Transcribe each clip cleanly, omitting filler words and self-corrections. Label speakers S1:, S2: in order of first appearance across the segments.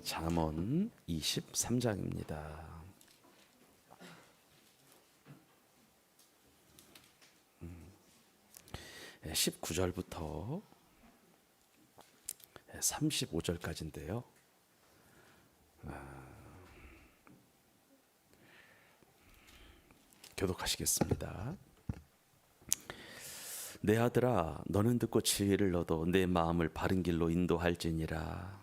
S1: 잠언 23장입니다. 19절부터 35절까지인데요. 교독하시겠습니다. 내 아들아, 너는 듣고 지혜를 얻어 내 마음을 바른 길로 인도할지니라.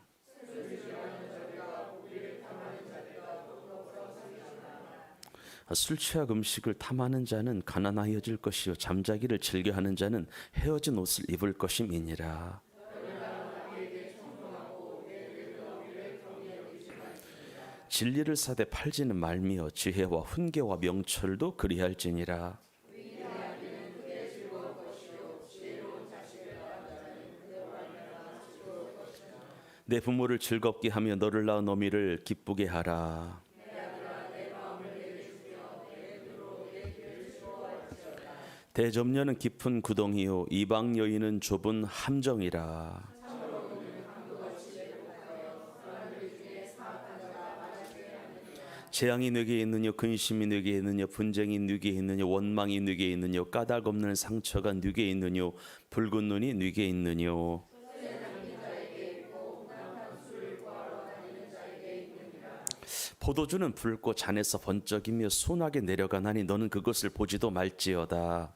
S1: 술 취하 음식을 탐하는 자는 가난하여질 것이요 잠자기를 즐겨하는 자는 헤어진 옷을 입을 것임이니라. 진리를 사되 팔지는 말미여 지혜와 훈계와 명철도 그리할지니라. 내 부모를 즐겁게 하며 너를 낳은 어미를 기쁘게 하라. 대접녀는 깊은 구덩이요 이방 여인은 좁은 함정이라. 재앙이 네게 있느냐, 근심이 네게 있느냐, 분쟁이 네게 있느냐, 원망이 네게 있느냐, 까닭 없는 상처가 네게 있느냐, 붉은 눈이 네게 있느냐. 포도주는 붉고 잔에서 번쩍이며 순하게 내려가나니 너는 그것을 보지도 말지어다.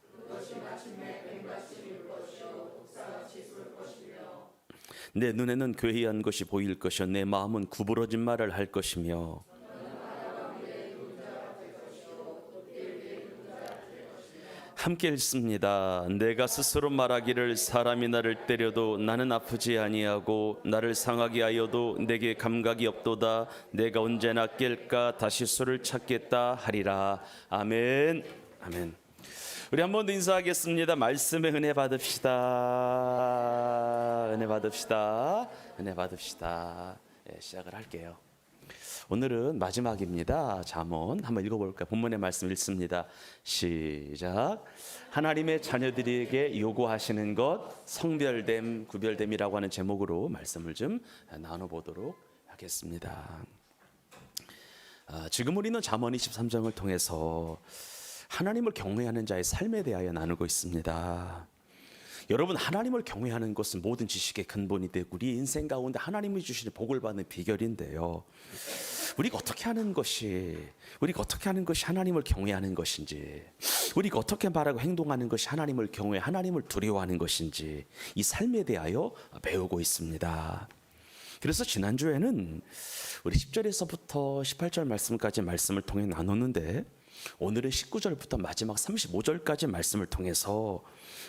S1: 내 눈에는 괴이한 것이 보일 것이요 내 마음은 구부러진 말을 할 것이며 함께 읽습니다. 내가 스스로 말하기를 사람이 나를 때려도 나는 아프지 아니하고 나를 상하게 하여도 내게 감각이 없도다. 내가 언제나 깰까 다시 수를 찾겠다 하리라. 아멘. 아멘. 우리 한 번 더 인사하겠습니다. 말씀의 은혜 받읍시다. 은혜 받읍시다. 은혜 받읍시다. 네, 시작을 할게요. 오늘은 마지막입니다. 잠언 한번 읽어볼까요? 본문의 말씀 읽습니다. 시작. 하나님의 자녀들에게 요구하시는 것 성별됨, 구별됨이라고 하는 제목으로 말씀을 좀 나눠보도록 하겠습니다. 지금 우리는 잠언 23장을 통해서 하나님을 경외하는 자의 삶에 대하여 나누고 있습니다. 여러분, 하나님을 경외하는 것은 모든 지식의 근본이 되고 우리 인생 가운데 하나님이 주시는 복을 받는 비결인데요. 우리가 어떻게 하는 것이 하나님을 경외하는 것인지, 우리가 어떻게 말하고 행동하는 것이 하나님을 경외, 하나님을 두려워하는 것인지 이 삶에 대하여 배우고 있습니다. 그래서 지난주에는 우리 10절에서부터 18절 말씀까지 말씀을 통해 나눴는데 오늘은 19절부터 마지막 35절까지 말씀을 통해서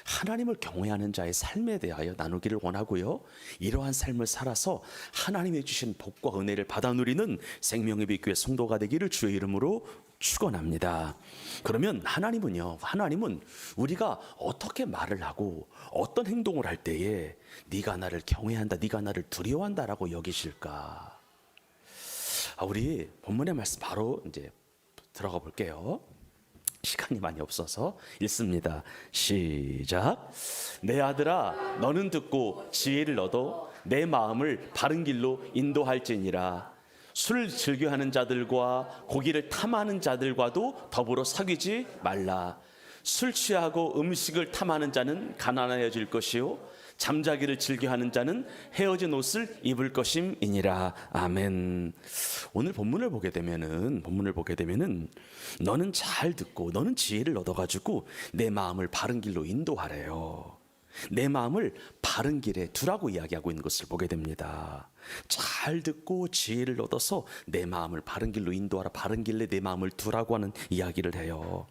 S1: 하나님을 경외하는 자의 삶에 대하여 나누기를 원하고요. 이러한 삶을 살아서 하나님이 주신 복과 은혜를 받아 누리는 생명의 빛 교회 성도가 되기를 주의 이름으로 축원합니다. 그러면 하나님은 우리가 어떻게 말을 하고 어떤 행동을 할 때에 네가 나를 경외한다, 네가 나를 두려워한다라고 여기실까? 우리 본문의 말씀 바로 이제 들어가 볼게요. 시간이 많이 없어서 읽습니다. 시작. 내 아들아, 너는 듣고 지혜를 얻어 내 마음을 바른 길로 인도할지니라. 술 즐겨하는 자들과 고기를 탐하는 자들과도 더불어 사귀지 말라. 술 취하고 음식을 탐하는 자는 가난하여질 것이요 잠자기를 즐겨하는 자는 헤어진 옷을 입을 것임이니라. 아멘. 오늘 본문을 보게 되면은 너는 잘 듣고 너는 지혜를 얻어가지고 내 마음을 바른 길로 인도하래요. 내 마음을 바른 길에 두라고 이야기하고 있는 것을 보게 됩니다. 잘 듣고 지혜를 얻어서 내 마음을 바른 길로 인도하라, 바른 길에 내 마음을 두라고 하는 이야기를 해요.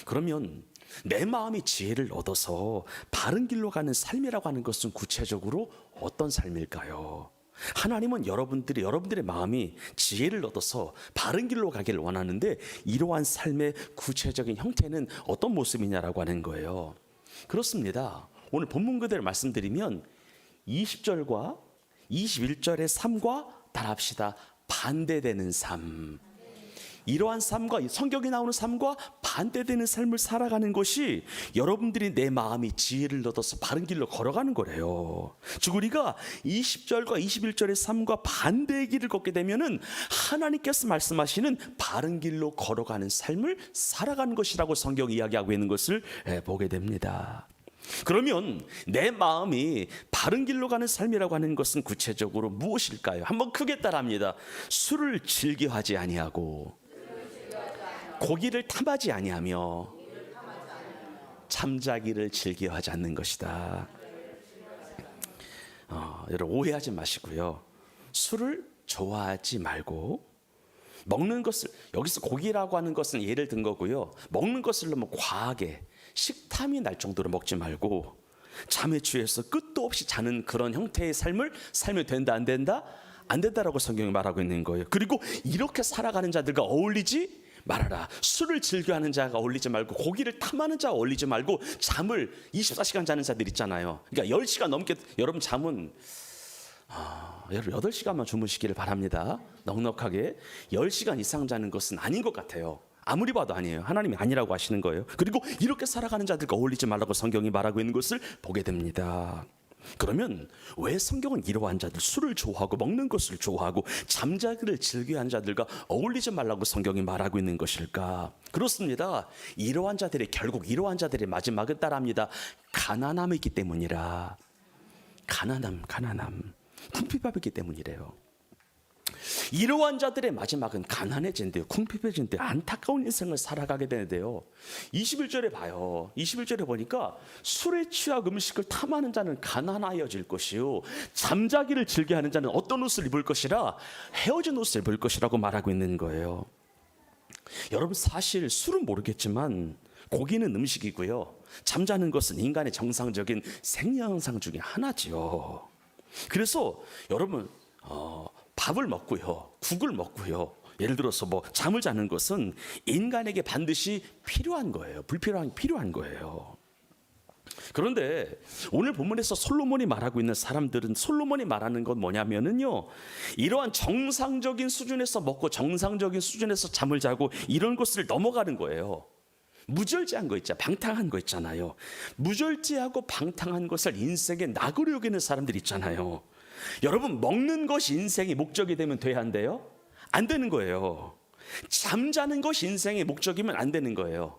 S1: 그러면 내 마음이 지혜를 얻어서 바른 길로 가는 삶이라고 하는 것은 구체적으로 어떤 삶일까요? 하나님은 여러분들의 마음이 지혜를 얻어서 바른 길로 가기를 원하는데 이러한 삶의 구체적인 형태는 어떤 모습이냐라고 하는 거예요. 그렇습니다. 오늘 본문 그대로 말씀드리면 20절과 21절의 삶과 따라합시다. 반대되는 삶. 이러한 삶과 성경에 나오는 삶과 반대되는 삶을 살아가는 것이 여러분들이 내 마음이 지혜를 얻어서 바른 길로 걸어가는 거래요. 즉 우리가 20절과 21절의 삶과 반대의 길을 걷게 되면은 하나님께서 말씀하시는 바른 길로 걸어가는 삶을 살아가는 것이라고 성경이 이야기하고 있는 것을 보게 됩니다. 그러면 내 마음이 바른 길로 가는 삶이라고 하는 것은 구체적으로 무엇일까요? 한번 크게 따라합니다. 술을 즐겨하지 아니하고 고기를 탐하지 아니하며 잠자기를 즐겨하지 않는 것이다. 여러분 오해하지 마시고요. 술을 좋아하지 말고 먹는 것을, 여기서 고기라고 하는 것은 예를 든 거고요. 먹는 것을 너무 과하게 식탐이 날 정도로 먹지 말고 잠에 취해서 끝도 없이 자는 그런 형태의 삶을 살면 된다 안 된다? 안 된다라고 성경이 말하고 있는 거예요. 그리고 이렇게 살아가는 자들과 어울리지 말아라. 술을 즐겨하는 자가 어울리지 말고 고기를 탐하는 자가 어울리지 말고 잠을 24시간 자는 자들 있잖아요. 그러니까 10시간 넘게 여러분 잠은 여러분 8시간만 주무시기를 바랍니다. 넉넉하게 10시간 이상 자는 것은 아닌 것 같아요. 아무리 봐도 아니에요. 하나님이 아니라고 하시는 거예요. 그리고 이렇게 살아가는 자들과 어울리지 말라고 성경이 말하고 있는 것을 보게 됩니다. 그러면 왜 성경은 이러한 자들, 술을 좋아하고 먹는 것을 좋아하고 잠자기를 즐겨하는 자들과 어울리지 말라고 성경이 말하고 있는 것일까? 그렇습니다. 이러한 자들의 결국 이러한 자들의 마지막은 따라합니다. 가난함이기 때문이라. 가난함 궁핍함이기 때문이래요. 이러한 자들의 마지막은 가난해진대요. 궁핍해진대요. 안타까운 인생을 살아가게 되는데요. 21절에 봐요. 21절에 보니까 술에 취하고 음식을 탐하는 자는 가난하여질 것이요 잠자기를 즐겨하는 자는 어떤 옷을 입을 것이라 헤어진 옷을 입을 것이라고 말하고 있는 거예요. 여러분 사실 술은 모르겠지만 고기는 음식이고요. 잠자는 것은 인간의 정상적인 생리현상 중에 하나지요. 그래서 여러분 밥을 먹고요, 국을 먹고요. 예를 들어서 뭐 잠을 자는 것은 인간에게 반드시 필요한 거예요. 필요한 거예요. 그런데 오늘 본문에서 솔로몬이 말하고 있는 사람들은 솔로몬이 말하는 건 뭐냐면은요. 이러한 정상적인 수준에서 먹고 정상적인 수준에서 잠을 자고 이런 것을 넘어가는 거예요. 무절제한 거 있잖아요. 방탕한 거 있잖아요. 무절제하고 방탕한 것을 인생의 낙으로 여기는 사람들 있잖아요. 여러분 먹는 것이 인생의 목적이 되면 돼야 한대요? 안 되는 거예요. 잠자는 것이 인생의 목적이면 안 되는 거예요.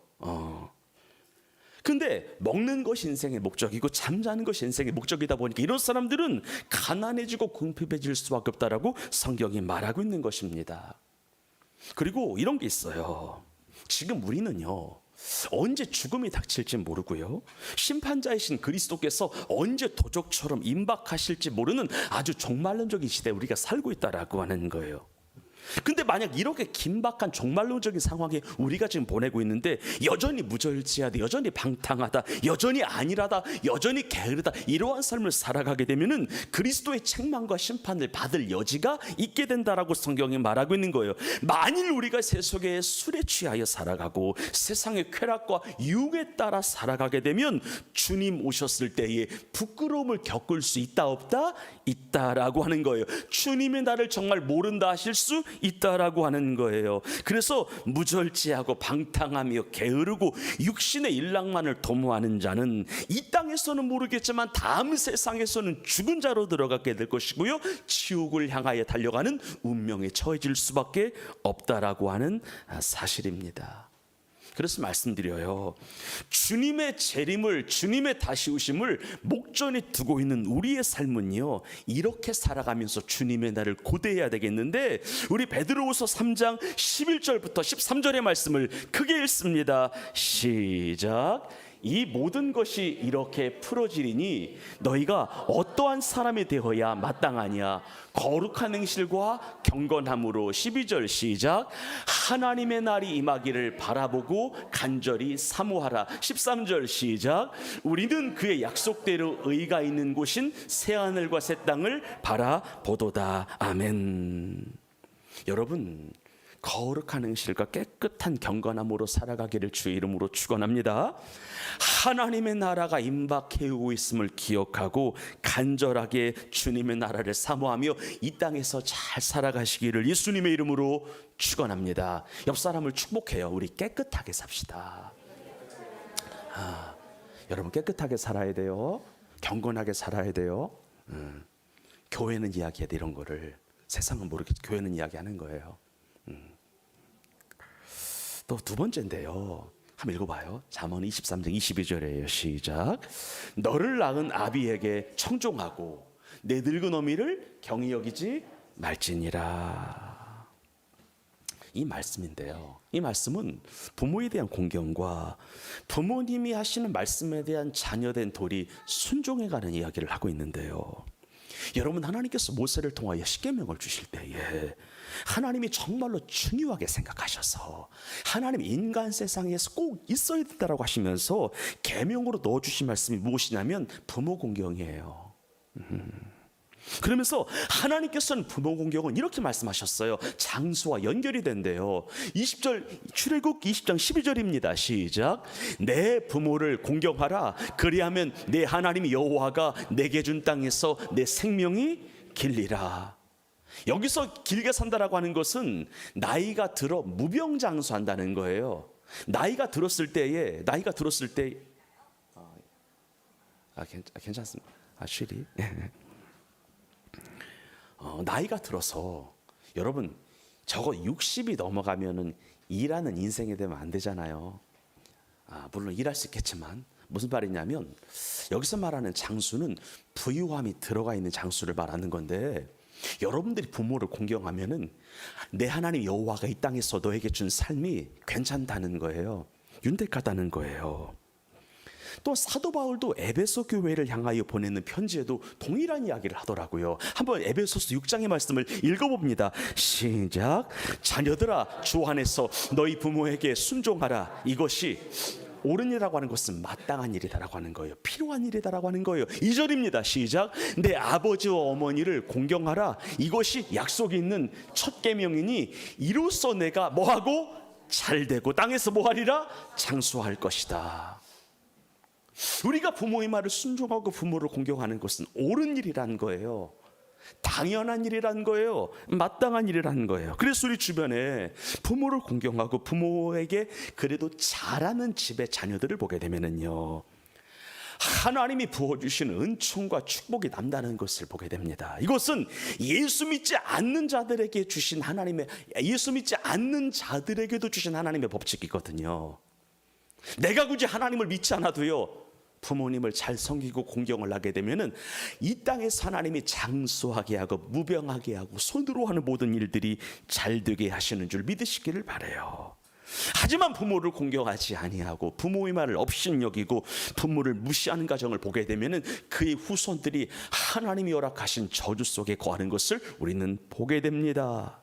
S1: 근데 먹는 것이 인생의 목적이고 잠자는 것이 인생의 목적이다 보니까 이런 사람들은 가난해지고 궁핍해질 수밖에 없다라고 성경이 말하고 있는 것입니다. 그리고 이런 게 있어요. 지금 우리는요. 언제 죽음이 닥칠지 모르고요. 심판자이신 그리스도께서 언제 도적처럼 임박하실지 모르는 아주 종말론적인 시대에 우리가 살고 있다라고 하는 거예요. 근데 만약 이렇게 긴박한 종말론적인 상황에 우리가 지금 보내고 있는데 여전히 무절제하다, 여전히 방탕하다, 여전히 안일하다, 여전히 게으르다 이러한 삶을 살아가게 되면은 그리스도의 책망과 심판을 받을 여지가 있게 된다라고 성경이 말하고 있는 거예요. 만일 우리가 세속의 술에 취하여 살아가고 세상의 쾌락과 유혹에 따라 살아가게 되면 주님 오셨을 때에 부끄러움을 겪을 수 있다 없다? 있다라고 하는 거예요. 주님의 나를 정말 모른다 하실 수 있다라고 하는 거예요. 그래서 무절제하고 방탕하며 게으르고 육신의 일락만을 도모하는 자는 이 땅에서는 모르겠지만 다음 세상에서는 죽은 자로 들어가게 될 것이고요. 지옥을 향하여 달려가는 운명에 처해질 수밖에 없다라고 하는 사실입니다. 그래서 말씀드려요. 주님의 재림을, 주님의 다시 오심을 목전에 두고 있는 우리의 삶은요, 이렇게 살아가면서 주님의 날을 고대해야 되겠는데, 우리 베드로후서 3장 11절부터 13절의 말씀을 크게 읽습니다. 시작. 이 모든 것이 이렇게 풀어지리니 너희가 어떠한 사람이 되어야 마땅하냐. 거룩한 행실과 경건함으로 12절 시작. 하나님의 날이 임하기를 바라보고 간절히 사모하라. 13절 시작. 우리는 그의 약속대로 의가 있는 곳인 새하늘과 새 땅을 바라보도다. 아멘. 여러분, 거룩한 행실과 깨끗한 경건함으로 살아가기를 주의 이름으로 축원합니다. 하나님의 나라가 임박해 오고 있음을 기억하고 간절하게 주님의 나라를 사모하며 이 땅에서 잘 살아가시기를 예수님의 이름으로 축원합니다. 옆 사람을 축복해요. 우리 깨끗하게 삽시다. 여러분 깨끗하게 살아야 돼요. 경건하게 살아야 돼요. 교회는 이야기해야 돼. 이런 거를 세상은 모르겠지. 교회는 이야기하는 거예요. 또 두 번째인데요. 한번 읽어봐요. 잠언 23장 22절이에요. 시작. 너를 낳은 아비에게 청종하고 내 늙은 어미를 경히 여기지 말지니라. 이 말씀인데요. 이 말씀은 부모에 대한 공경과 부모님이 하시는 말씀에 대한 자녀된 돌이 순종해가는 이야기를 하고 있는데요. 여러분 하나님께서 모세를 통하여 십계명을 주실 때에 하나님이 정말로 중요하게 생각하셔서 하나님 인간 세상에서 꼭 있어야 된다라고 하시면서 계명으로 넣어주신 말씀이 무엇이냐면 부모 공경이에요. 그러면서 하나님께서는 부모 공경은 이렇게 말씀하셨어요. 장수와 연결이 된대요. 20절 출애굽 20장 12절입니다. 시작. 내 부모를 공경하라. 그리하면 내 하나님 여호와가 내게 준 땅에서 내 생명이 길리라. 여기서 길게 산다라고 하는 것은 나이가 들어 무병장수한다는 거예요. 나이가 들었을 때 괜찮습니다. 쉬리. 나이가 들어서 여러분 저거 60이 넘어가면은 일하는 인생이 되면 안 되잖아요. 물론 일할 수 있겠지만 무슨 말이냐면 여기서 말하는 장수는 부유함이 들어가 있는 장수를 말하는 건데 여러분들이 부모를 공경하면은 내 하나님 여호와가 이 땅에서 너에게 준 삶이 괜찮다는 거예요. 윤택하다는 거예요. 또 사도 바울도 에베소 교회를 향하여 보내는 편지에도 동일한 이야기를 하더라고요. 한번 에베소서 6장의 말씀을 읽어봅니다. 시작. 자녀들아 주 안에서 너희 부모에게 순종하라. 이것이 옳은 일이라고 하는 것은 마땅한 일이다라고 하는 거예요. 필요한 일이다라고 하는 거예요. 2절입니다. 시작. 내 아버지와 어머니를 공경하라. 이것이 약속이 있는 첫 계명이니 이로써 내가 뭐하고 잘되고 땅에서 뭐하리라 장수할 것이다. 우리가 부모의 말을 순종하고 부모를 공경하는 것은 옳은 일이라는 거예요. 당연한 일이라는 거예요. 마땅한 일이라는 거예요. 그래서 우리 주변에 부모를 공경하고 부모에게 그래도 잘하는 집의 자녀들을 보게 되면은요, 하나님이 부어주시는 은총과 축복이 남다는 것을 보게 됩니다. 이것은 예수 믿지 않는 자들에게 주신 예수 믿지 않는 자들에게도 주신 하나님의 법칙이거든요. 내가 굳이 하나님을 믿지 않아도요, 부모님을 잘 섬기고 공경을 하게 되면은 이 땅에서 하나님이 장수하게 하고 무병하게 하고 손으로 하는 모든 일들이 잘 되게 하시는 줄 믿으시기를 바라요. 하지만 부모를 공경하지 아니하고 부모의 말을 업신여기고 부모를 무시하는 가정을 보게 되면은 그의 후손들이 하나님이 허락하신 저주 속에 거하는 것을 우리는 보게 됩니다.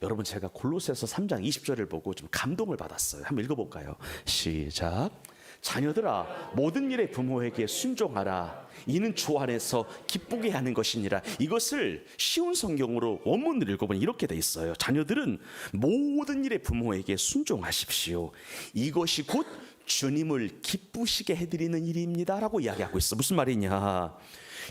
S1: 여러분 제가 골로새서 3장 20절을 보고 좀 감동을 받았어요. 한번 읽어볼까요? 시작. 자녀들아 모든 일에 부모에게 순종하라. 이는 주 안에서 기쁘게 하는 것이니라. 이것을 쉬운 성경으로 원문을 읽어보니 이렇게 돼 있어요. 자녀들은 모든 일에 부모에게 순종하십시오. 이것이 곧 주님을 기쁘시게 해드리는 일입니다 라고 이야기하고 있어. 무슨 말이냐,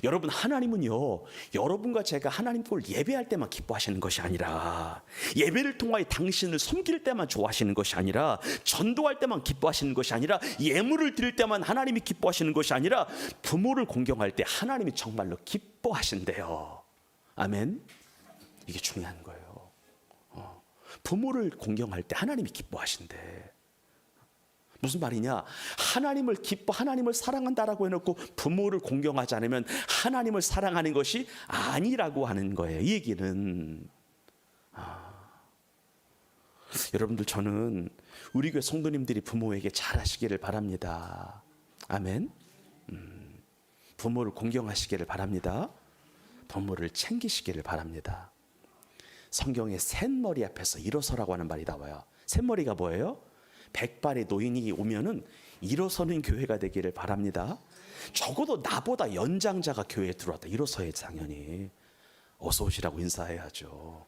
S1: 여러분 하나님은요 여러분과 제가 하나님 꼴 예배할 때만 기뻐하시는 것이 아니라, 예배를 통하여 당신을 섬길 때만 좋아하시는 것이 아니라, 전도할 때만 기뻐하시는 것이 아니라, 예물을 드릴 때만 하나님이 기뻐하시는 것이 아니라, 부모를 공경할 때 하나님이 정말로 기뻐하신대요. 아멘. 이게 중요한 거예요. 부모를 공경할 때 하나님이 기뻐하신대. 무슨 말이냐, 하나님을 사랑한다라고 해놓고 부모를 공경하지 않으면 하나님을 사랑하는 것이 아니라고 하는 거예요. 이 얘기는 여러분들, 저는 우리 교회 성도님들이 부모에게 잘하시기를 바랍니다. 아멘. 부모를 공경하시기를 바랍니다. 부모를 챙기시기를 바랍니다. 성경에 셋머리 앞에서 일어서라고 하는 말이 나와요. 셋머리가 뭐예요? 백발의 노인이 오면은 일어서는 교회가 되기를 바랍니다. 적어도 나보다 연장자가 교회에 들어왔다, 일어서야 당연히 어서 오시라고 인사해야죠.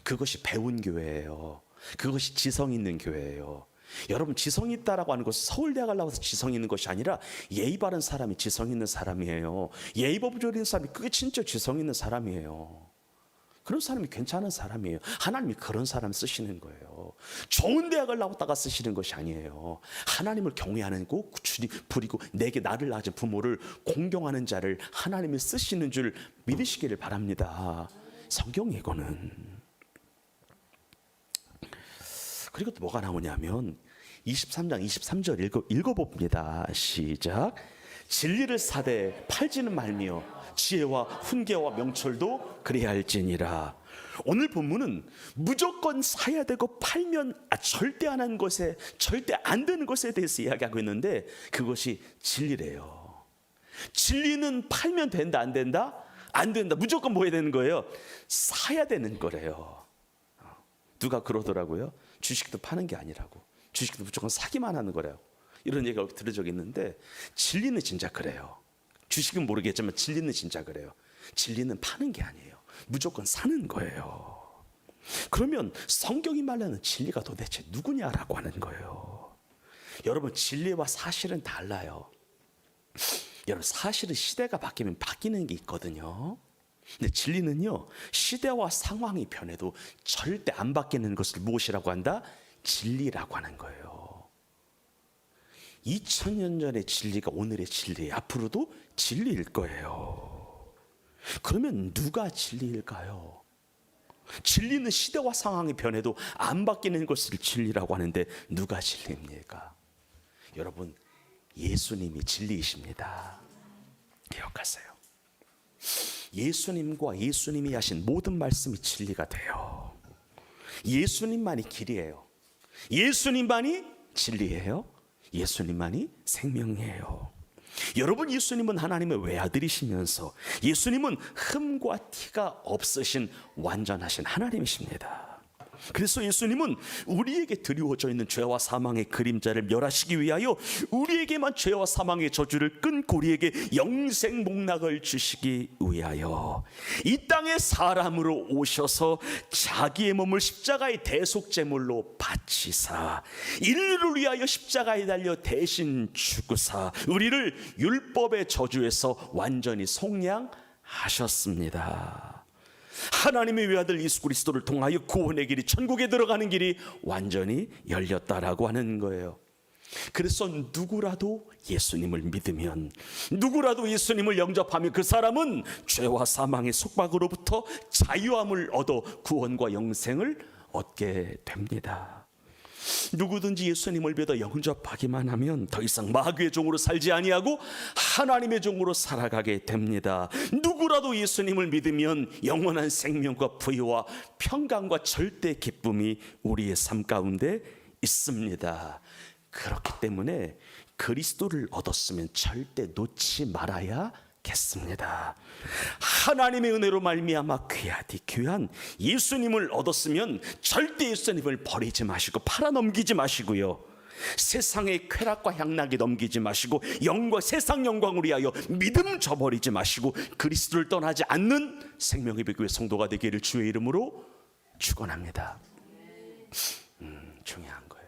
S1: 그것이 배운 교회예요. 그것이 지성 있는 교회예요. 여러분, 지성 있다라고 하는 것은 서울대학을 나와서 지성 있는 것이 아니라 예의 바른 사람이 지성 있는 사람이에요. 예의 법조리는 사람이, 그게 진짜 지성 있는 사람이에요. 그런 사람이 괜찮은 사람이에요. 하나님이 그런 사람 쓰시는 거예요. 좋은 대학을 나왔다가 쓰시는 것이 아니에요. 하나님을 경외하는 거 부리고 내게 나를 낳은 부모를 공경하는 자를 하나님이 쓰시는 줄 믿으시기를 바랍니다. 성경 예고는. 그리고 또 뭐가 나오냐면 23장 23절 읽어봅니다. 시작. 진리를 사되 팔지는 말며 지혜와 훈계와 명철도 그래야 할지니라. 오늘 본문은 무조건 사야 되고 팔면 절대 안 하는 것에, 절대 안 되는 것에 대해서 이야기하고 있는데, 그것이 진리래요. 진리는 팔면 된다 안 된다? 안 된다. 무조건 뭐 해야 되는 거예요? 사야 되는 거래요. 누가 그러더라고요. 주식도 파는 게 아니라고. 주식도 무조건 사기만 하는 거래요. 이런 얘기가 들은 적이 있는데, 진리는 진짜 그래요. 주식은 모르겠지만 진리는 진짜 그래요. 진리는 파는 게 아니에요. 무조건 사는 거예요. 그러면 성경이 말하는 진리가 도대체 누구냐라고 하는 거예요. 여러분, 진리와 사실은 달라요. 여러분, 사실은 시대가 바뀌면 바뀌는 게 있거든요. 근데 진리는요, 시대와 상황이 변해도 절대 안 바뀌는 것을 무엇이라고 한다? 진리라고 하는 거예요. 2000년 전의 진리가 오늘의 진리, 앞으로도 진리일 거예요. 그러면 누가 진리일까요? 진리는 시대와 상황이 변해도 안 바뀌는 것을 진리라고 하는데 누가 진리입니까? 여러분, 예수님이 진리이십니다. 기억하세요. 예수님과 예수님이 하신 모든 말씀이 진리가 돼요. 예수님만이 길이에요. 예수님만이 진리예요. 예수님만이 생명이에요. 여러분, 예수님은 하나님의 외아들이시면서 예수님은 흠과 티가 없으신 완전하신 하나님이십니다. 그래서 예수님은 우리에게 드리워져 있는 죄와 사망의 그림자를 멸하시기 위하여 우리에게만 죄와 사망의 저주를 끊고 우리에게 영생 복락을 주시기 위하여 이 땅에 사람으로 오셔서 자기의 몸을 십자가의 대속제물로 바치사 인류를 위하여 십자가에 달려 대신 죽으사 우리를 율법의 저주에서 완전히 속량하셨습니다. 하나님의 외아들 예수 그리스도를 통하여 구원의 길이, 천국에 들어가는 길이 완전히 열렸다라고 하는 거예요. 그래서 누구라도 예수님을 믿으면, 누구라도 예수님을 영접하면 그 사람은 죄와 사망의 속박으로부터 자유함을 얻어 구원과 영생을 얻게 됩니다. 누구든지 예수님을 믿어 영접하기만 하면 더 이상 마귀의 종으로 살지 아니하고 하나님의 종으로 살아가게 됩니다. 누구라도 예수님을 믿으면 영원한 생명과 부유와 평강과 절대 기쁨이 우리의 삶 가운데 있습니다. 그렇기 때문에 그리스도를 얻었으면 절대 놓지 말아야겠습니다. 하나님의 은혜로 말미암아 귀한 예수님을 얻었으면 절대 예수님을 버리지 마시고 팔아넘기지 마시고요, 세상의 쾌락과 향락에 넘기지 마시고 세상 영광을 위하여 믿음 저버리지 마시고 그리스도를 떠나지 않는 생명의 교회 성도가 되기를 주의 이름으로 축원합니다. 중요한 거예요.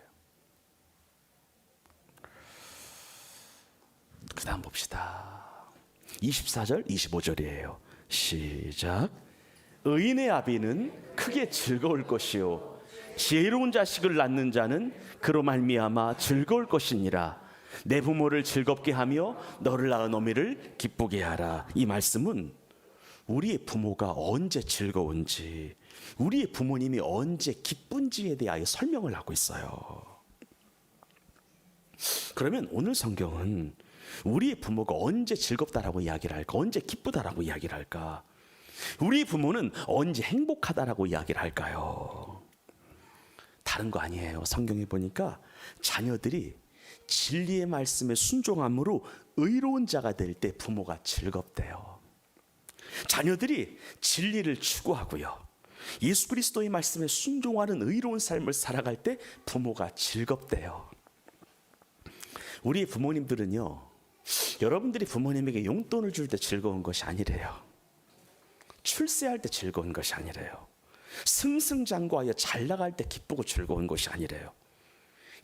S1: 그 다음 봅시다. 24절 25절이에요 시작. 의인의 아비는 크게 즐거울 것이요 지혜로운 자식을 낳는 자는 그로 말미암아 즐거울 것이니라. 내 부모를 즐겁게 하며 너를 낳은 어미를 기쁘게 하라. 이 말씀은 우리의 부모가 언제 즐거운지, 우리의 부모님이 언제 기쁜지에 대하여 설명을 하고 있어요. 그러면 오늘 성경은 우리의 부모가 언제 즐겁다라고 이야기를 할까? 언제 기쁘다라고 이야기를 할까? 우리 부모는 언제 행복하다라고 이야기를 할까요? 다른 거 아니에요. 성경에 보니까 자녀들이 진리의 말씀에 순종함으로 의로운 자가 될 때 부모가 즐겁대요. 자녀들이 진리를 추구하고요, 예수 그리스도의 말씀에 순종하는 의로운 삶을 살아갈 때 부모가 즐겁대요. 우리 부모님들은요, 여러분들이 부모님에게 용돈을 줄 때 즐거운 것이 아니래요. 출세할 때 즐거운 것이 아니래요. 승승장구하여 잘 나갈 때 기쁘고 즐거운 것이 아니래요.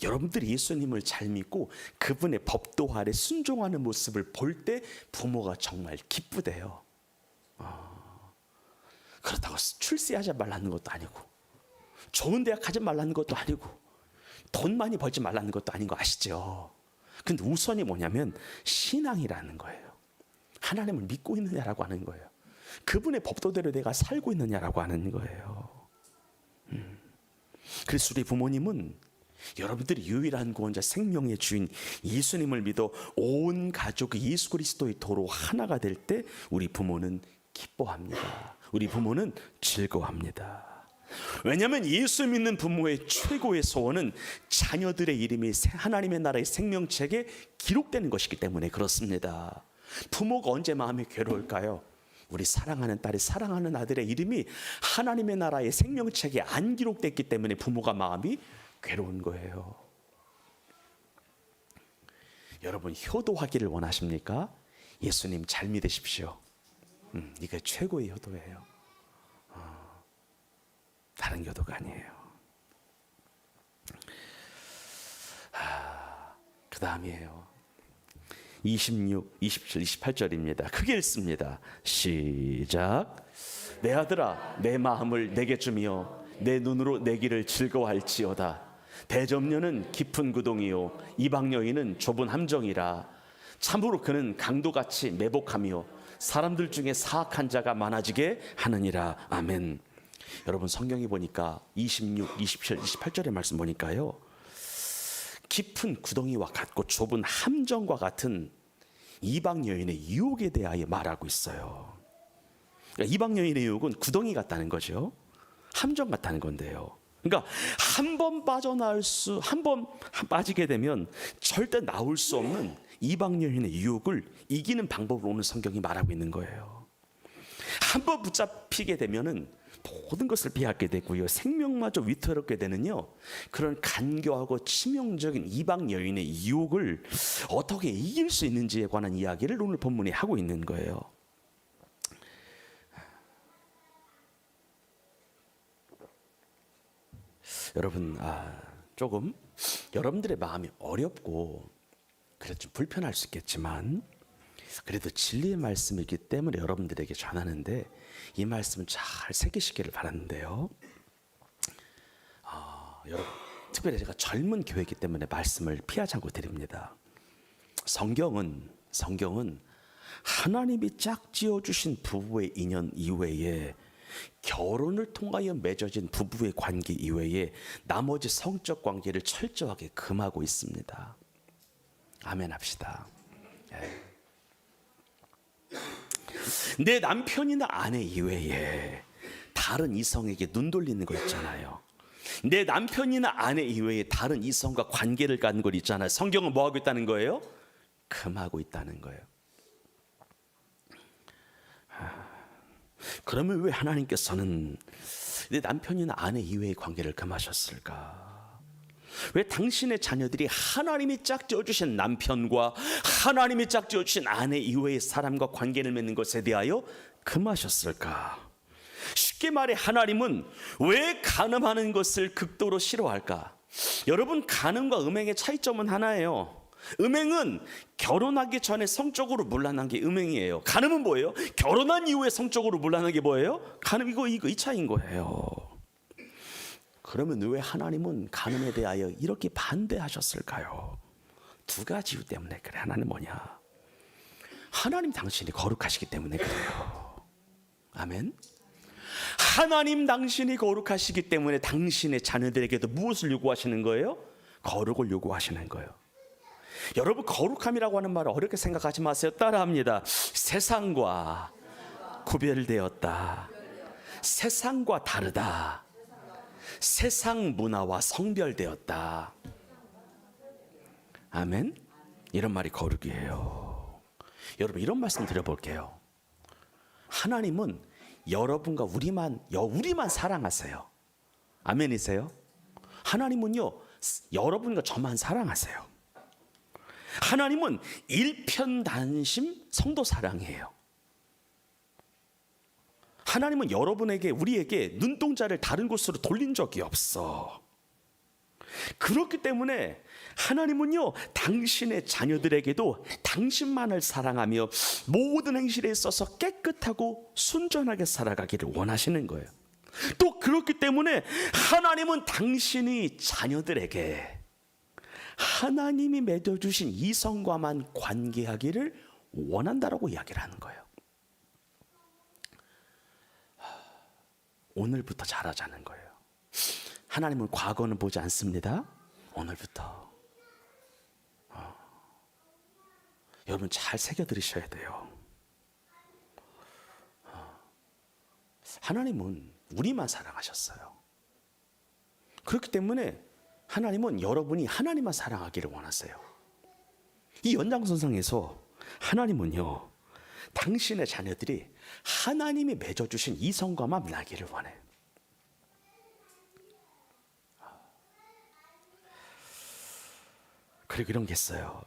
S1: 여러분들이 예수님을 잘 믿고 그분의 법도 아래 순종하는 모습을 볼 때 부모가 정말 기쁘대요. 그렇다고 출세하지 말라는 것도 아니고, 좋은 대학 가지 말라는 것도 아니고, 돈 많이 벌지 말라는 것도 아닌 거 아시죠? 근데 우선이 뭐냐면 신앙이라는 거예요. 하나님을 믿고 있느냐라고 하는 거예요. 그분의 법도대로 내가 살고 있느냐라고 하는 거예요. 그래서 우리 부모님은 여러분들이 유일한 구원자 생명의 주인 예수님을 믿어 온 가족이 예수 그리스도의 도로 하나가 될 때 우리 부모는 기뻐합니다. 우리 부모는 즐거워합니다. 왜냐하면 예수 믿는 부모의 최고의 소원은 자녀들의 이름이 하나님의 나라의 생명책에 기록되는 것이기 때문에 그렇습니다. 부모가 언제 마음이 괴로울까요? 우리 사랑하는 딸이 사랑하는 아들의 이름이 하나님의 나라의 생명책에 안 기록됐기 때문에 부모가 마음이 괴로운 거예요. 여러분 효도하기를 원하십니까? 예수님 잘 믿으십시오. 이게 최고의 효도예요. 다른 효도가 아니에요. 그 다음이에요. 26, 27, 28절입니다. 크게 읽습니다. 시작. 내 아들아 내 마음을 내게 주며 내 눈으로 내 길을 즐거워할지어다. 대접녀는 깊은 구덩이요 이방 여인은 좁은 함정이라. 참으로 그는 강도같이 매복하며 사람들 중에 사악한 자가 많아지게 하느니라. 아멘. 여러분 성경에 보니까 26, 27, 28절의 말씀 보니까요, 깊은 구덩이와 같고 좁은 함정과 같은 이방 여인의 유혹에 대하여 말하고 있어요. 그러니까 이방 여인의 유혹은 구덩이 같다는 거죠. 함정 같다는 건데요. 그러니까 한 번 빠지게 되면 절대 나올 수 없는 이방 여인의 유혹을 이기는 방법을 오늘 성경이 말하고 있는 거예요. 한 번 붙잡히게 되면은 모든 것을 피하게 되고요, 생명마저 위태롭게 되는요, 그런 간교하고 치명적인 이방 여인의 유혹을 어떻게 이길 수 있는지에 관한 이야기를 오늘 본문이 하고 있는 거예요. 여러분 조금 여러분들의 마음이 어렵고 그래도 좀 불편할 수 있겠지만 그래도 진리의 말씀이기 때문에 여러분들에게 전하는데 이 말씀은 잘 새기시기를 바라는데요. 여러분 특별히 제가 젊은 교회이기 때문에 말씀을 피하지 않고 드립니다. 성경은 하나님이 짝지어 주신 부부의 인연 이외에 결혼을 통하여 맺어진 부부의 관계 이외에 나머지 성적 관계를 철저하게 금하고 있습니다. 아멘 합시다. 내 남편이나 아내 이외에 다른 이성에게 눈 돌리는 거 있잖아요. 내 남편이나 아내 이외에 다른 이성과 관계를 갖는 것 있잖아요. 성경은 뭐 하고 있다는 거예요? 금하고 있다는 거예요. 그러면 왜 하나님께서는 내 남편이나 아내 이외의 관계를 금하셨을까? 왜 당신의 자녀들이 하나님이 짝지어 주신 남편과 하나님이 짝지어 주신 아내 이외의 사람과 관계를 맺는 것에 대하여 금하셨을까? 쉽게 말해 하나님은 왜 간음하는 것을 극도로 싫어할까? 여러분 간음과 음행의 차이점은 하나예요. 음행은 결혼하기 전에 성적으로 문란한 게 음행이에요. 간음은 뭐예요? 결혼한 이후에 성적으로 문란한 게 뭐예요? 간음 이 차이인 거예요. 그러면 왜 하나님은 간음에 대하여 이렇게 반대하셨을까요? 두 가지 이유 때문에 그래. 하나는 뭐냐? 하나님 당신이 거룩하시기 때문에 그래요. 아멘. 하나님 당신이 거룩하시기 때문에 당신의 자녀들에게도 무엇을 요구하시는 거예요? 거룩을 요구하시는 거예요. 여러분 거룩함이라고 하는 말을 어렵게 생각하지 마세요. 따라합니다. 세상과 구별되었다. 세상과 다르다. 세상 문화와 성별되었다. 아멘. 이런 말이 거룩이에요. 여러분 이런 말씀 드려볼게요. 하나님은 여러분과 우리만 사랑하세요. 아멘이세요? 하나님은요 여러분과 저만 사랑하세요. 하나님은 일편단심 성도 사랑이에요. 하나님은 여러분에게, 우리에게 눈동자를 다른 곳으로 돌린 적이 없어. 그렇기 때문에 하나님은요, 당신의 자녀들에게도 당신만을 사랑하며 모든 행실에 있어서 깨끗하고 순전하게 살아가기를 원하시는 거예요. 또 그렇기 때문에 하나님은 당신이 자녀들에게 하나님이 맺어주신 이성과만 관계하기를 원한다라고 이야기를 하는 거예요. 오늘부터 잘하자는 거예요. 하나님은 과거는 보지 않습니다. 오늘부터. 여러분 잘 새겨들으셔야 돼요. 하나님은 우리만 사랑하셨어요. 그렇기 때문에 하나님은 여러분이 하나님만 사랑하기를 원하세요. 이 연장선상에서 하나님은요, 당신의 자녀들이 하나님이 맺어주신 이성과만 만나기를 원해요. 그리고 이런 게 있어요.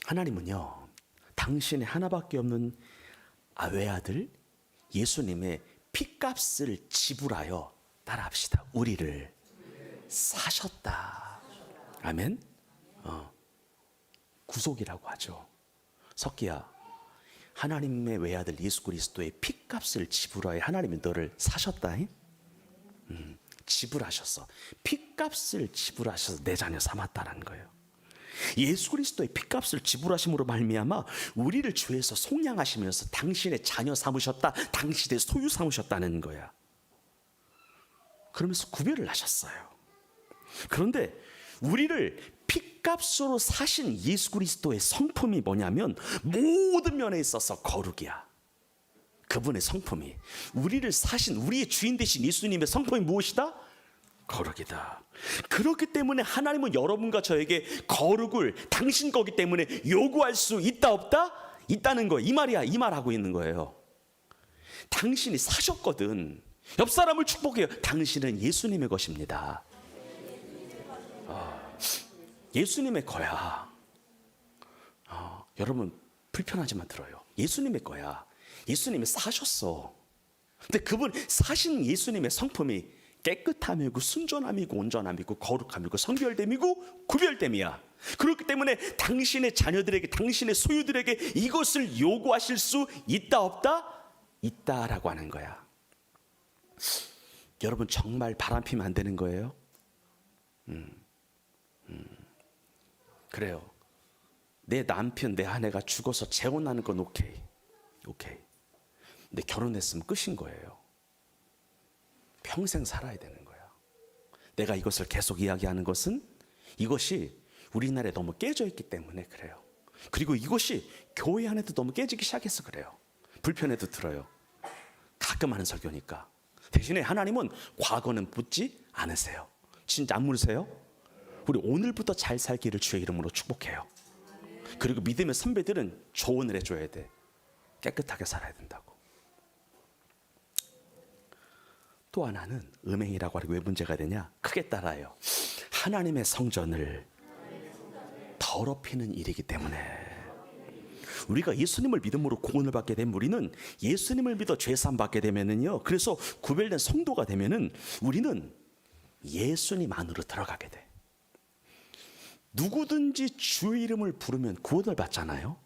S1: 하나님은요, 당신의 하나밖에 없는 외아들 예수님의 피값을 지불하여, 따라합시다, 우리를 사셨다. 아멘. 구속이라고 하죠. 석기야, 하나님의 외아들 예수 그리스도의 피값을 지불하여 하나님이 너를 사셨다. 지불하셨어. 피값을 지불하셔서 내 자녀 삼았다는 거예요. 예수 그리스도의 피값을 지불하심으로 말미암아 우리를 주에서 속량하시면서 당신의 자녀 삼으셨다, 당신의 소유 삼으셨다는 거야. 그러면서 구별을 하셨어요. 그런데 우리를 피값으로 사신 예수 그리스도의 성품이 뭐냐면 모든 면에 있어서 거룩이야. 그분의 성품이, 우리를 사신 우리의 주인 되신 예수님의 성품이 무엇이다? 거룩이다. 그렇기 때문에 하나님은 여러분과 저에게 거룩을 당신 거기 때문에 요구할 수 있다 없다? 있다는 거예요. 이 말이야. 이 말 하고 있는 거예요. 당신이 사셨거든. 옆 사람을 축복해요. 당신은 예수님의 것입니다. 예수님의 거야. 여러분 불편하지만 들어요. 예수님의 거야. 예수님이 사셨어. 근데 그분 사신 예수님의 성품이 깨끗함이고 순전함이고 온전함이고 거룩함이고 성별됨이고 구별됨이야. 그렇기 때문에 당신의 자녀들에게, 당신의 소유들에게 이것을 요구하실 수 있다 없다? 있다라고 하는 거야. 여러분 정말 바람피면 안 되는 거예요? 그래요. 내 남편, 내 아내가 죽어서 재혼하는 건 오케이. 근데 결혼했으면 끝인 거예요. 평생 살아야 되는 거야. 내가 이것을 계속 이야기하는 것은 이것이 우리나라에 너무 깨져 있기 때문에 그래요. 그리고 이것이 교회 안에도 너무 깨지기 시작해서 그래요. 불편해도 들어요. 가끔 하는 설교니까. 대신에 하나님은 과거는 묻지 않으세요. 진짜 안 물으세요? 우리 오늘부터 잘 살기를 주의 이름으로 축복해요. 그리고 믿음의 선배들은 조언을 해줘야 돼. 깨끗하게 살아야 된다고. 또 하나는 음행이라고 하는 게 왜 문제가 되냐? 크게 따라요. 하나님의 성전을 더럽히는 일이기 때문에. 우리가 예수님을 믿음으로 구원을 받게 되면, 우리는 예수님을 믿어 죄사함 받게 되면은요, 그래서 구별된 성도가 되면은 우리는 예수님 안으로 들어가게 돼. 누구든지 주의 이름을 부르면 구원을 받잖아요.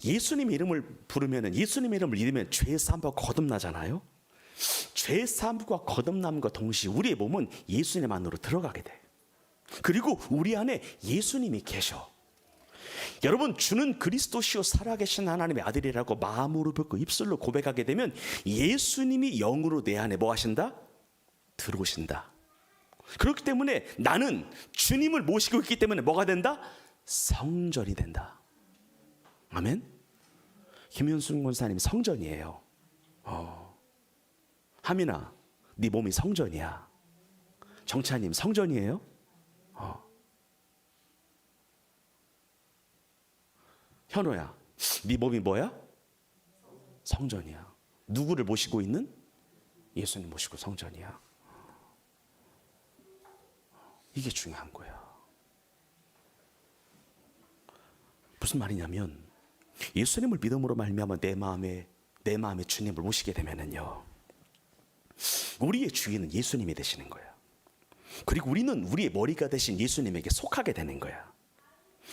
S1: 예수님의 이름을 부르면, 예수님의 이름을 믿으면 죄사함과 거듭나잖아요. 죄사함과 거듭남과 동시에 우리의 몸은 예수님 안으로 들어가게 돼. 그리고 우리 안에 예수님이 계셔. 여러분, 주는 그리스도시요 살아계신 하나님의 아들이라고 마음으로 듣고 입술로 고백하게 되면 예수님이 영으로 내 안에 뭐 하신다? 들어오신다. 그렇기 때문에 나는 주님을 모시고 있기 때문에 뭐가 된다? 성전이 된다. 아멘. 김현순 권사님 성전이에요. 하민아, 네 몸이 성전이야. 정찬님 성전이에요. 현호야, 네 몸이 뭐야? 성전이야. 누구를 모시고 있는? 예수님 모시고 성전이야. 이게 중요한 거야. 무슨 말이냐면 예수님을 믿음으로 말미암아 내 마음에 내 마음에 주님을 모시게 되면은요, 우리의 주인은 예수님이 되시는 거예요. 그리고 우리는 우리의 머리가 되신 예수님에게 속하게 되는 거야.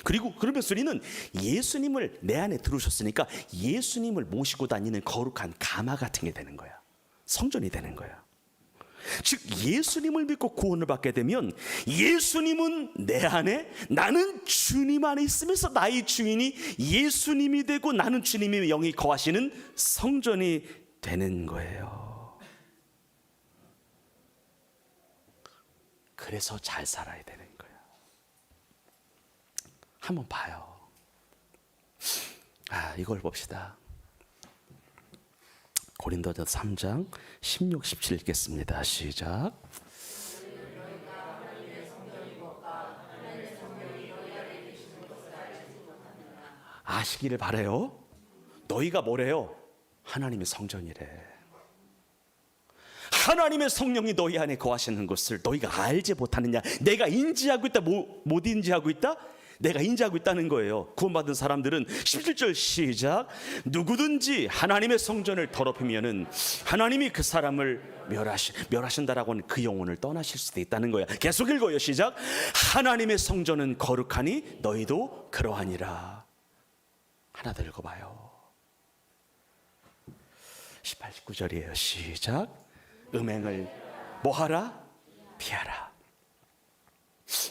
S1: 그리고 그러면서 우리는 예수님을 내 안에 들어오셨으니까 예수님을 모시고 다니는 거룩한 가마 같은 게 되는 거야. 성전이 되는 거야. 즉 예수님을 믿고 구원을 받게 되면 예수님은 내 안에, 나는 주님 안에 있으면서 나의 주인이 예수님이 되고 나는 주님의 영이 거하시는 성전이 되는 거예요. 그래서 잘 살아야 되는 거야. 한번 봐요. 이걸 봅시다. 고린도전서 3장 16, 17 읽겠습니다. 시작. 아시기를 바라요. 너희가 뭐래요? 하나님의 성전이래. 하나님의 성령이 너희 안에 거하시는 것을 너희가 알지 못하느냐? 내가 인지하고 있다. 못 인지하고 있다? 내가 인지하고 있다는 거예요. 구원받은 사람들은 17절 시작. 누구든지 하나님의 성전을 더럽히면은 하나님이 그 사람을 멸하신다라고 하는 그 영혼을 떠나실 수도 있다는 거야. 계속 읽어요. 시작. 하나님의 성전은 거룩하니 너희도 그러하니라. 하나 더 읽어봐요. 18, 19절이에요. 시작. 음행을 뭐하라? 피하라.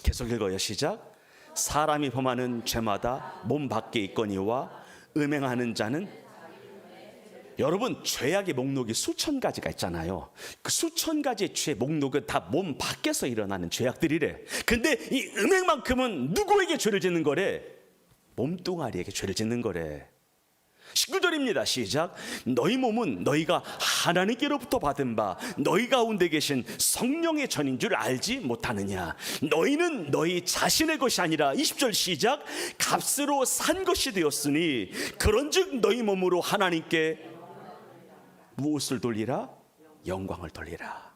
S1: 계속 읽어요. 시작. 사람이 범하는 죄마다 몸 밖에 있거니와 음행하는 자는, 여러분 죄악의 목록이 수천 가지가 있잖아요. 그 수천 가지의 죄 목록은 다 몸 밖에서 일어나는 죄악들이래. 근데 이 음행만큼은 누구에게 죄를 짓는 거래? 몸뚱아리에게 죄를 짓는 거래. 19절입니다. 시작. 너희 몸은 너희가 하나님께로부터 받은 바 너희 가운데 계신 성령의 전인 줄 알지 못하느냐? 너희는 너희 자신의 것이 아니라 20절 시작. 값으로 산 것이 되었으니 그런즉 너희 몸으로 하나님께 무엇을 돌리라? 영광을 돌리라.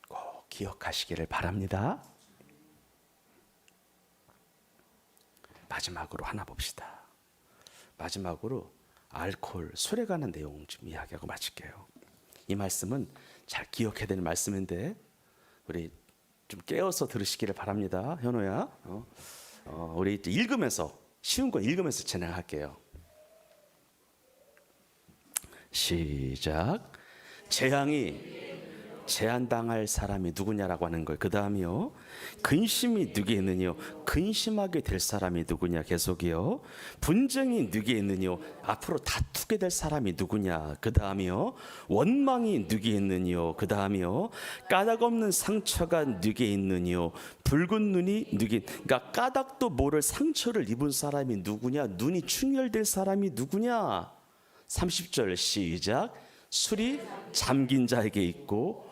S1: 꼭 기억하시기를 바랍니다. 마지막으로 하나 봅시다. 마지막으로 알코올, 술에 관한 내용 좀 이야기하고 마칠게요. 이 말씀은 잘 기억해야 되는 말씀인데 우리 좀 깨어서 들으시기를 바랍니다. 현호야, 우리 읽으면서, 쉬운 거 읽으면서 진행할게요. 시작. 재앙이 제한당할 사람이 누구냐라고 하는 거예요. 그 다음이요. 근심이 누구에 있느냐? 근심하게 될 사람이 누구냐? 계속이요. 분쟁이 누구에 있느냐? 앞으로 다투게 될 사람이 누구냐? 그 다음이요. 원망이 누구에 있느냐? 그 다음이요. 까닭 없는 상처가 누구에 있느냐? 붉은 눈이 누구에, 그러니까 까닭도 모를 상처를 입은 사람이 누구냐? 눈이 충혈될 사람이 누구냐? 30절 시작. 술이 잠긴 자에게 있고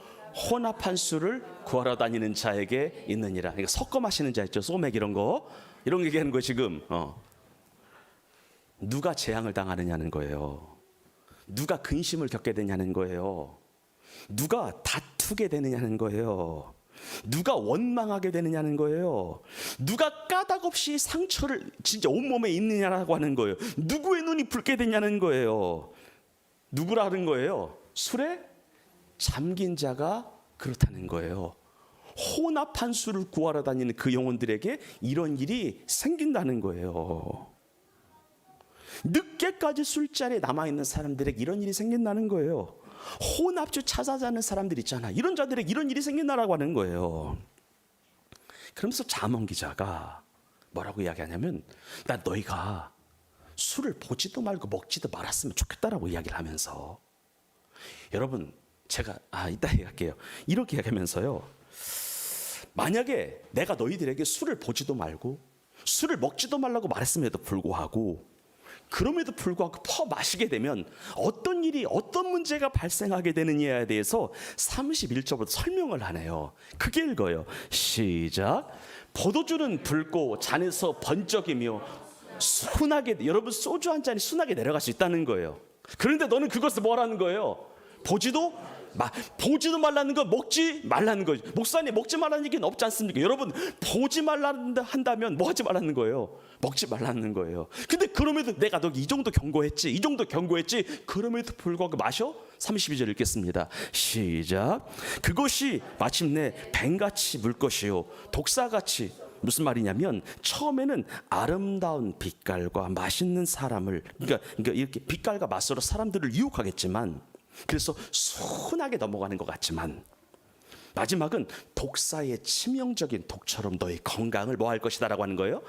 S1: 혼합한 술을 구하러 다니는 자에게 있느니라. 그러니까 섞어 마시는 자 있죠. 소맥 이런 거 얘기하는 거예요. 지금 누가 재앙을 당하느냐는 거예요. 누가 근심을 겪게 되냐는 거예요. 누가 다투게 되느냐는 거예요. 누가 원망하게 되느냐는 거예요. 누가 까닭 없이 상처를 진짜 온몸에 있느냐라고 하는 거예요. 누구의 눈이 붉게 되냐는 거예요. 누구라는 거예요? 술에 잠긴 자가 그렇다는 거예요. 혼합한 술을 구하러 다니는 그 영혼들에게 이런 일이 생긴다는 거예요. 늦게까지 술자리에 남아있는 사람들에게 이런 일이 생긴다는 거예요. 혼합주 찾아가는 사람들 있잖아. 이런 자들에게 이런 일이 생긴다라고 하는 거예요. 그러면서 잠언 기자가 뭐라고 이야기하냐면, 난 너희가 술을 보지도 말고 먹지도 말았으면 좋겠다라고 이야기를 하면서, 여러분 제가 이따 얘기할게요. 이렇게 얘기하면서요, 만약에 내가 너희들에게 술을 보지도 말고 술을 먹지도 말라고 말했음에도 불구하고, 그럼에도 불구하고 퍼 마시게 되면 어떤 일이, 어떤 문제가 발생하게 되느냐에 대해서 31절부터 설명을 하네요. 크게 읽어요. 시작. 포도주는 붉고 잔에서 번쩍이며 순하게, 여러분 소주 한 잔이 순하게 내려갈 수 있다는 거예요. 그런데 너는 그것을 뭐라는 거예요? 보지도 보지도 말라는 거, 먹지 말라는 거. 목사님 먹지 말라는 얘기는 없지 않습니까? 여러분, 보지 말라는 한다면 뭐 하지 말라는 거예요? 먹지 말라는 거예요. 근데 그럼에도 내가 너 이 정도 경고했지, 이 정도 경고했지, 그럼에도 불구하고 마셔? 32절 읽겠습니다. 시작. 그것이 마침내 뱀같이 물 것이요 독사같이. 무슨 말이냐면 처음에는 아름다운 빛깔과 맛있는 사람을, 그러니까 이렇게 빛깔과 맛으로 사람들을 유혹하겠지만, 그래서 순하게 넘어가는 것 같지만 마지막은 독사의 치명적인 독처럼 너의 건강을 뭐 할 것이다라고 하는 거예요?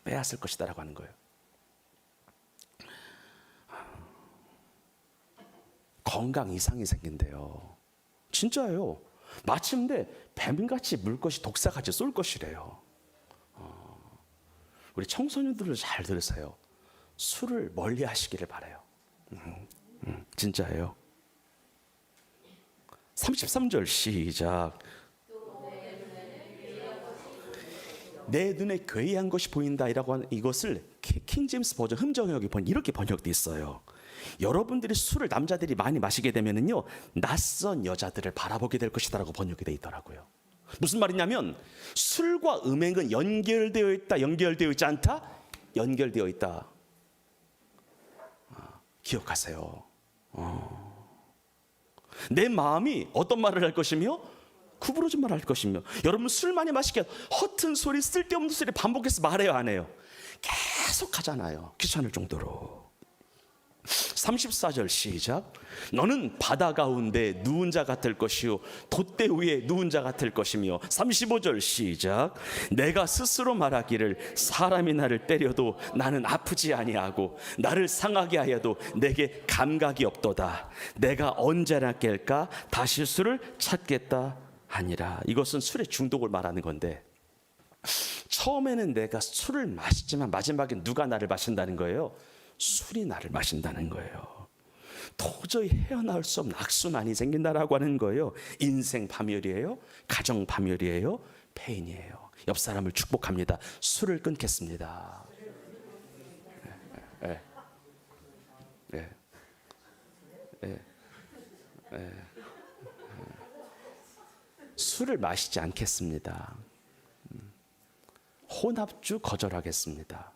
S1: 빼앗을 것이다라고 하는 거예요. 건강 이상이 생긴대요. 진짜예요. 마침내 뱀같이 물 것이 독사같이 쏠 것이래요. 우리 청소년들을 잘 들으세요. 술을 멀리 하시기를 바라요. 진짜예요. 33절 시작. 내 눈에 괴이한 것이 보인다라고 하는 이것을 킹제임스 버전 흠정역에 보니 이렇게 번역돼 있어요. 여러분들이 술을 남자들이 많이 마시게 되면은요, 낯선 여자들을 바라보게 될 것이다라고 번역이 돼 있더라고요. 무슨 말이냐면 술과 음행은 연결되어 있다, 연결되어 있지 않다, 연결되어 있다. 기억하세요. 내 마음이 어떤 말을 할 것이며 구부러진 말을 할 것이며. 여러분 술 많이 마시게 허튼 소리, 쓸데없는 소리 반복해서 말해요, 안 해요? 계속 하잖아요. 귀찮을 정도로. 34절 시작. 너는 바다 가운데 누운 자 같을 것이요 돛대 위에 누운 자 같을 것이며. 35절 시작. 내가 스스로 말하기를 사람이 나를 때려도 나는 아프지 아니하고 나를 상하게 하여도 내게 감각이 없도다. 내가 언제나 깰까 다시 술을 찾겠다 하니라. 이것은 술의 중독을 말하는 건데, 처음에는 내가 술을 마시지만 마지막에 누가 나를 마신다는 거예요? 술이 나를 마신다는 거예요. 도저히 헤어나올 수 없는 악순환이 생긴다라고 하는 거예요. 인생 파멸이에요. 가정 파멸이에요. 폐인이에요. 옆 사람을 축복합니다. 술을 끊겠습니다. 술을 마시지 않겠습니다. 혼합주 거절하겠습니다.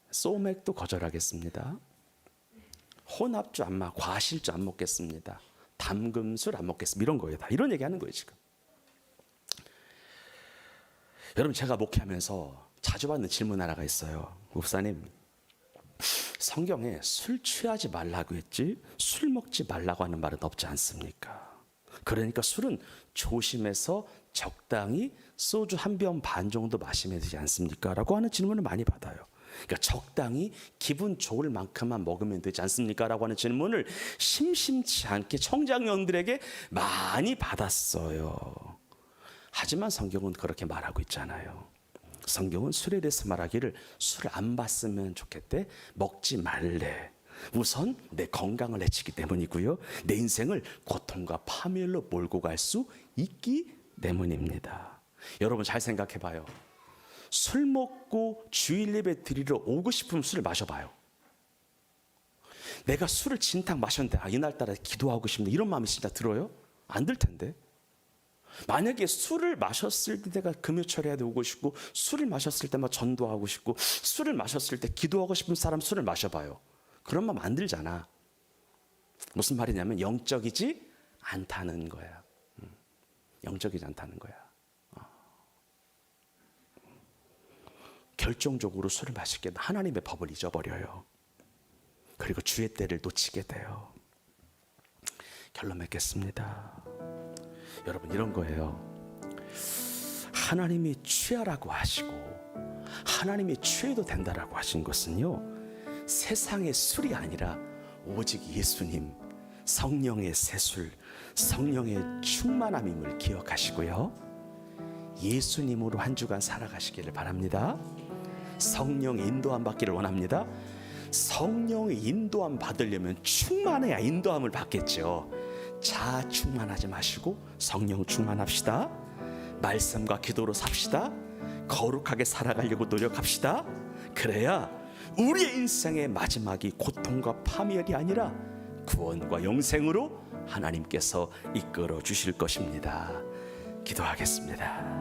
S1: 소맥도 거절하겠습니다. 혼합주 안 먹, 과실주 안 먹겠습니다. 담금술 안 먹겠습니다. 이런 거예요. 다 이런 얘기하는 거예요 지금. 여러분, 제가 목회하면서 자주 받는 질문 하나가 있어요. 목사님, 성경에 술 취하지 말라고 했지 술 먹지 말라고 하는 말은 없지 않습니까? 그러니까 술은 조심해서 적당히 소주 한 병 반 정도 마시면 되지 않습니까? 라고 하는 질문을 많이 받아요. 그러니까 적당히 기분 좋을 만큼만 먹으면 되지 않습니까? 라고 하는 질문을 심심치 않게 청장년들에게 많이 받았어요. 하지만 성경은 그렇게 말하고 있잖아요. 성경은 술에 대해서 말하기를 술 안 봤으면 좋겠대, 먹지 말래. 우선 내 건강을 해치기 때문이고요, 내 인생을 고통과 파멸로 몰고 갈 수 있기 때문입니다. 여러분 잘 생각해 봐요. 술 먹고 주일 예배 드리러 오고 싶으면 술을 마셔봐요. 내가 술을 진탕 마셨는데 이날따라 기도하고 싶네, 이런 마음이 진짜 들어요? 안 들 텐데. 만약에 술을 마셨을 때 내가 금요철에 오고 싶고, 술을 마셨을 때 막 전도하고 싶고, 술을 마셨을 때 기도하고 싶은 사람 술을 마셔봐요. 그런 마음 안 들잖아. 무슨 말이냐면 영적이지 않다는 거야. 영적이지 않다는 거야. 결정적으로 술을 마시게 하나님의 법을 잊어버려요. 그리고 주의 때를 놓치게 돼요. 결론 맺겠습니다. 여러분, 이런 거예요. 하나님이 취하라고 하시고 하나님이 취해도 된다라고 하신 것은요, 세상의 술이 아니라 오직 예수님, 성령의 세술, 성령의 충만함임을 기억하시고요, 예수님으로 한 주간 살아가시기를 바랍니다. 성령의 인도함 받기를 원합니다. 성령의 인도함 받으려면 충만해야 인도함을 받겠죠. 자, 충만하지 마시고 성령 충만합시다. 말씀과 기도로 삽시다. 거룩하게 살아가려고 노력합시다. 그래야 우리의 인생의 마지막이 고통과 파멸이 아니라 구원과 영생으로 하나님께서 이끌어 주실 것입니다. 기도하겠습니다.